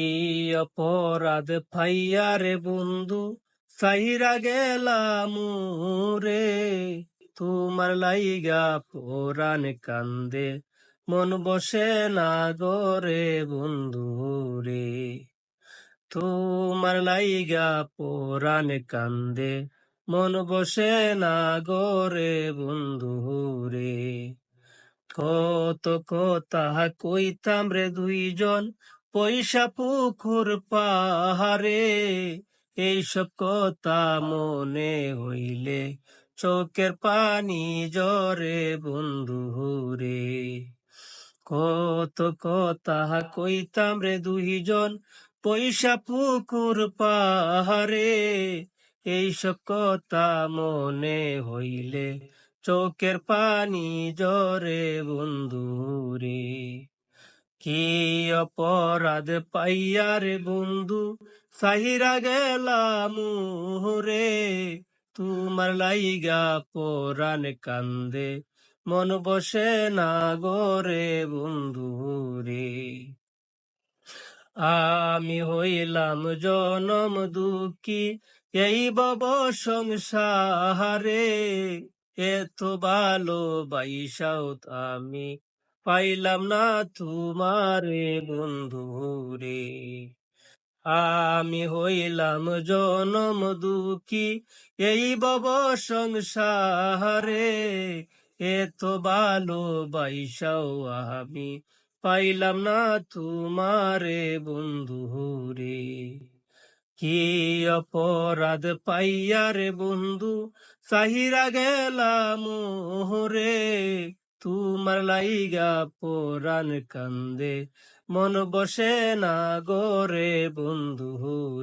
এই অপরাধ ফাইয়া রে বন্ধু সাইরা গেলাম রে, তোমার লাইগা পোরান কান্দে মন বসে না গরে বন্ধু রে, তোমার লাইগা পোরান কান্দে মন বসে না গরে বন্ধু রে। কত কথা কইতাম রে দুইজন পয়সা পুকুর পাহাড়ে, এইসব কথা মনে হইলে চোখের পানি জরে বন্ধু রে। কত কথা কইতাম রে দুইজন পয়সা পুকুর পাহাড়ে, এইসব কথা মনে হইলে চোখের পানি জরে বন্ধু রে। কি অপরাধ পাইয়া রে বন্ধু সাহিরা গেলাম রে, তোমার লাইগা পোরান কান্দে মন বসে না গরে বন্ধু রে। আমি হইলাম জনম দুঃখী এই ভব সংসারে, এত ভালোবাইসাও আমি পাইলাম না তোমারে বন্ধু রে। আমি হইলাম জনম দুঃখী এই ভব সংসারে, এত ভালোবাইসাও আমি পাইলাম না তোমারে বন্ধু রে। কি অপরাধ পাইয়া রে বন্ধু সাহিরা গেলাম রে, তোমার লাইগা পোরান কান্দে মন বসে না গরে বন্ধু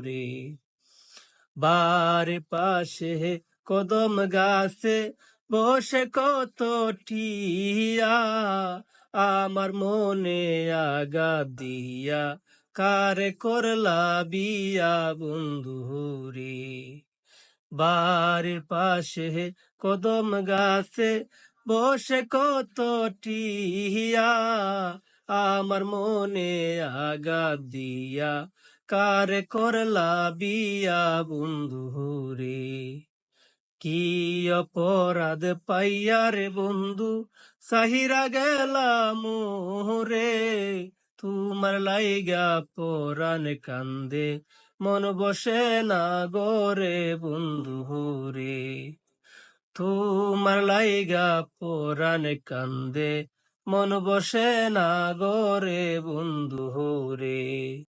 রে। বারে পাশে কদম গাছে বসে কত টিয়া, আমার মনে আঘাত দিয়া কারে করলা বিয়া বন্ধু রে। বাড়ির পাশে কদম গাছে বসে কত টিয়া, আমার মনে আঘাত দিয়া কারে করলা বিয়া বন্ধু রে। কি অপরাধ পাইয়া রে বন্ধু সাহিরা গেলাম রে, তোমার লাইগা পোরান কান্দে মন বসে না গরে বন্ধু রে। তোমার লাইগা পোরান কান্দে মন বসে না গরে বন্ধু রে।